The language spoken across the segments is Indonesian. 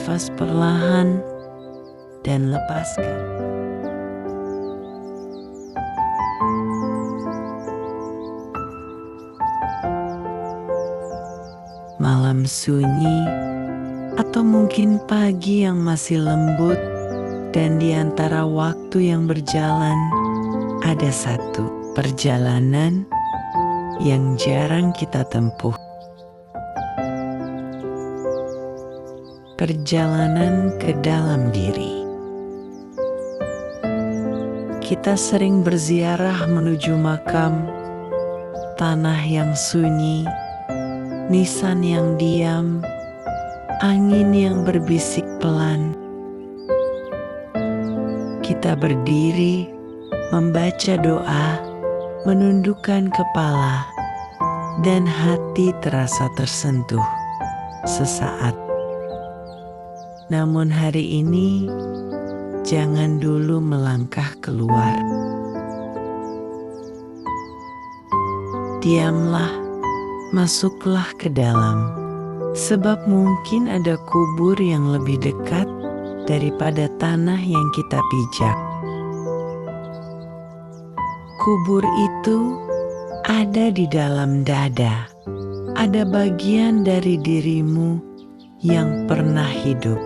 nafas perlahan dan lepaskan. Malam sunyi, atau mungkin pagi yang masih lembut, dan di antara waktu yang berjalan, ada satu perjalanan yang jarang kita tempuh. Perjalanan ke dalam diri. Kita sering berziarah menuju makam, tanah yang sunyi, nisan yang diam, angin yang berbisik pelan. Kita berdiri, membaca doa, menundukkan kepala, dan hati terasa tersentuh sesaat. Namun hari ini, jangan dulu melangkah keluar. Diamlah, masuklah ke dalam, sebab mungkin ada kubur yang lebih dekat daripada tanah yang kita pijak. Kubur itu ada di dalam dada, ada bagian dari dirimu yang pernah hidup.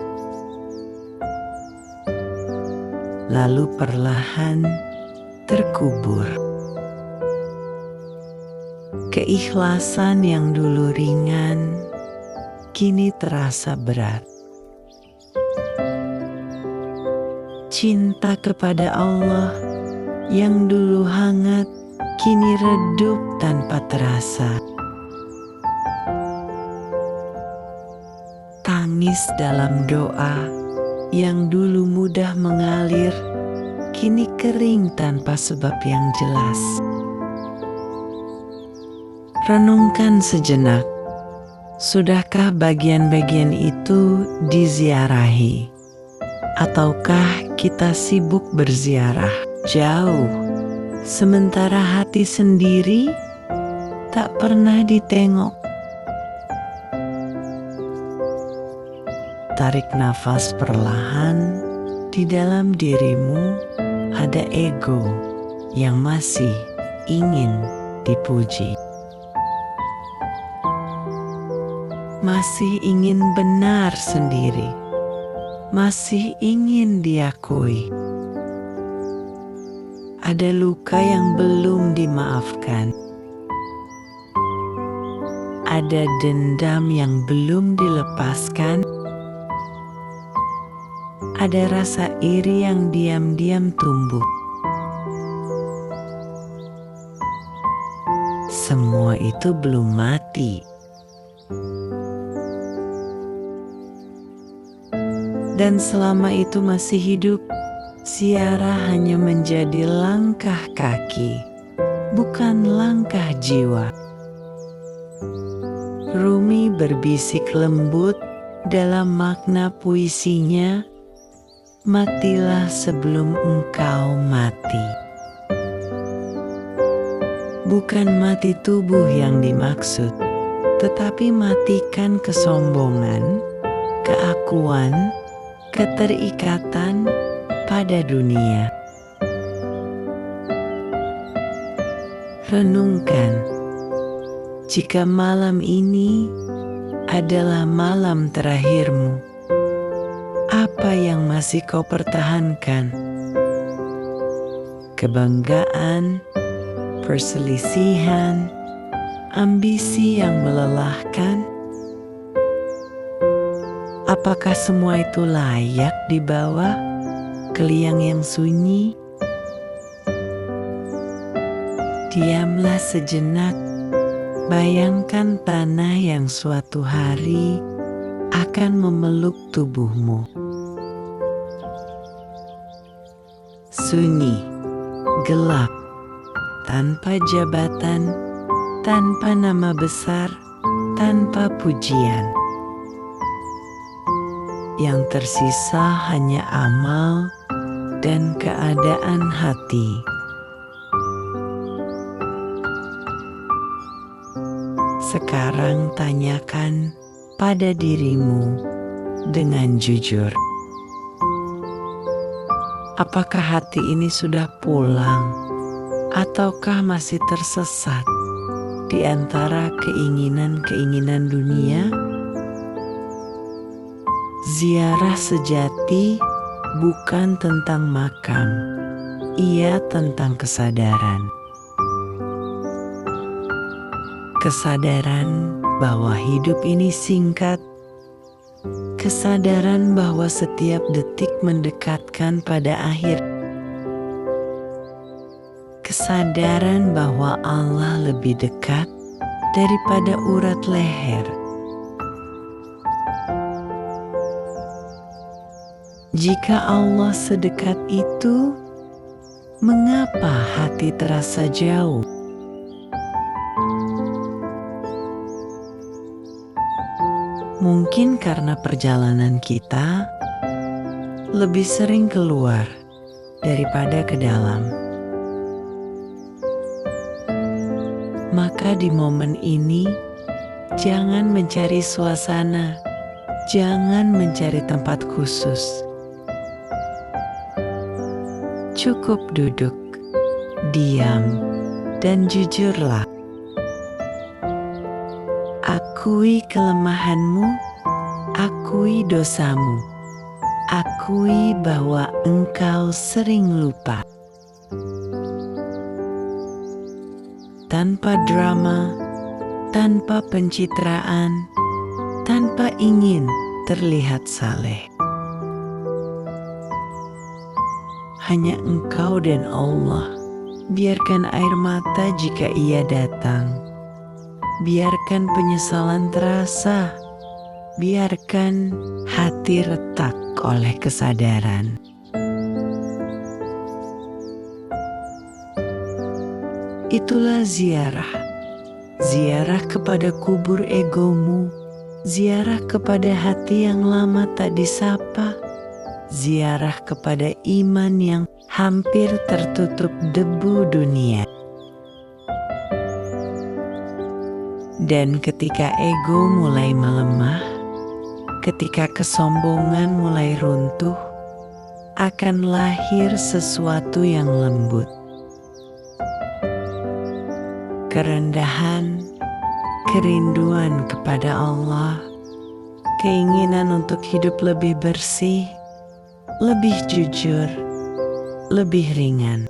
Lalu perlahan terkubur. Keikhlasan yang dulu ringan, kini terasa berat. Cinta kepada Allah yang dulu hangat, kini redup tanpa terasa. Tangis dalam doa yang dulu mudah mengalir, kini kering tanpa sebab yang jelas. Renungkan sejenak, sudahkah bagian-bagian itu diziarahi? Ataukah kita sibuk berziarah jauh, sementara hati sendiri tak pernah ditengok? Tarik nafas perlahan. Di dalam dirimu ada ego yang masih ingin dipuji. Masih ingin benar sendiri. Masih ingin diakui. Ada luka yang belum dimaafkan. Ada dendam yang belum dilepaskan. Ada rasa iri yang diam-diam tumbuh. Semua itu belum mati. Dan selama itu masih hidup, ziarah hanya menjadi langkah kaki, bukan langkah jiwa. Rumi berbisik lembut dalam makna puisinya, matilah sebelum engkau mati. Bukan mati tubuh yang dimaksud, tetapi matikan kesombongan, keakuan, keterikatan pada dunia. Renungkan, jika malam ini adalah malam terakhirmu, apa yang masih kau pertahankan? Kebanggaan, perselisihan, ambisi yang melelahkan? Apakah semua itu layak dibawa ke liang yang sunyi? Diamlah sejenak, bayangkan tanah yang suatu hari akan memeluk tubuhmu. Sunyi, gelap, tanpa jabatan, tanpa nama besar, tanpa pujian. Yang tersisa hanya amal dan keadaan hati. Sekarang tanyakan pada dirimu, dengan jujur. Apakah hati ini sudah pulang, ataukah masih tersesat di antara keinginan-keinginan dunia? Ziarah sejati bukan tentang makam, ia tentang kesadaran. Kesadaran bahwa hidup ini singkat, kesadaran bahwa setiap detik mendekatkan pada akhir, kesadaran bahwa Allah lebih dekat daripada urat leher. Jika Allah sedekat itu, mengapa hati terasa jauh? Mungkin karena perjalanan kita lebih sering keluar daripada ke dalam. Maka di momen ini, jangan mencari suasana, jangan mencari tempat khusus. Cukup duduk, diam, dan jujurlah. Akui kelemahanmu, akui dosamu, akui bahwa engkau sering lupa. Tanpa drama, tanpa pencitraan, tanpa ingin terlihat saleh. Hanya engkau dan Allah. Biarkan air mata jika ia datang. Biarkan penyesalan terasa, biarkan hati retak oleh kesadaran. Itulah ziarah, ziarah kepada kubur egomu, ziarah kepada hati yang lama tak disapa, ziarah kepada iman yang hampir tertutup debu dunia. Dan ketika ego mulai melemah, ketika kesombongan mulai runtuh, akan lahir sesuatu yang lembut. Kerendahan, kerinduan kepada Allah, keinginan untuk hidup lebih bersih, lebih jujur, lebih ringan.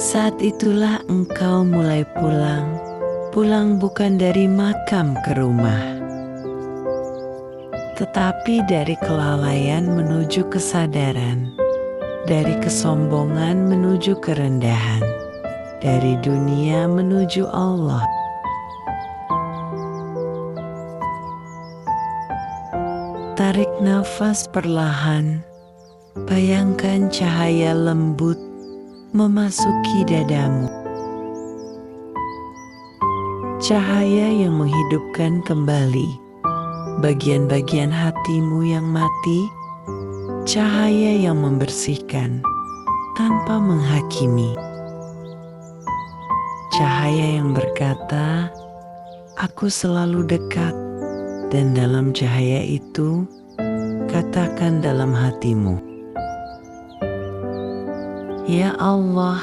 Saat itulah engkau mulai pulang, pulang bukan dari makam ke rumah, tetapi dari kelalaian menuju kesadaran, dari kesombongan menuju kerendahan, dari dunia menuju Allah. Tarik nafas perlahan, bayangkan cahaya lembut memasuki dadamu. Cahaya yang menghidupkan kembali bagian-bagian hatimu yang mati, cahaya yang membersihkan tanpa menghakimi. Cahaya yang berkata, "Aku selalu dekat," dan dalam cahaya itu, katakan dalam hatimu, "Ya Allah,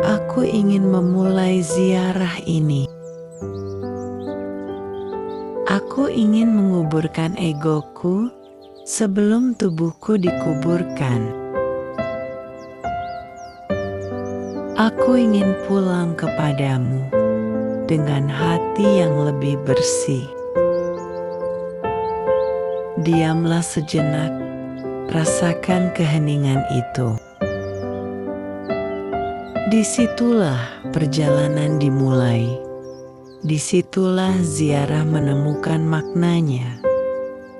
aku ingin memulai ziarah ini. Aku ingin menguburkan egoku sebelum tubuhku dikuburkan. Aku ingin pulang kepadamu dengan hati yang lebih bersih." Diamlah sejenak, rasakan keheningan itu. Disitulah perjalanan dimulai. Disitulah ziarah menemukan maknanya.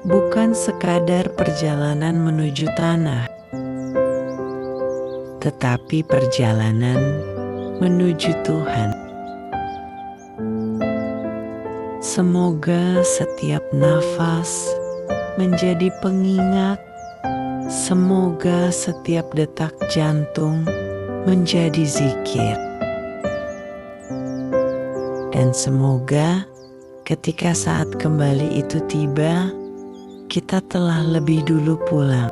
Bukan sekadar perjalanan menuju tanah, tetapi perjalanan menuju Tuhan. Semoga setiap nafas menjadi pengingat. Semoga setiap detak jantung menjadi zikir. Dan semoga ketika saat kembali itu tiba, kita telah lebih dulu pulang.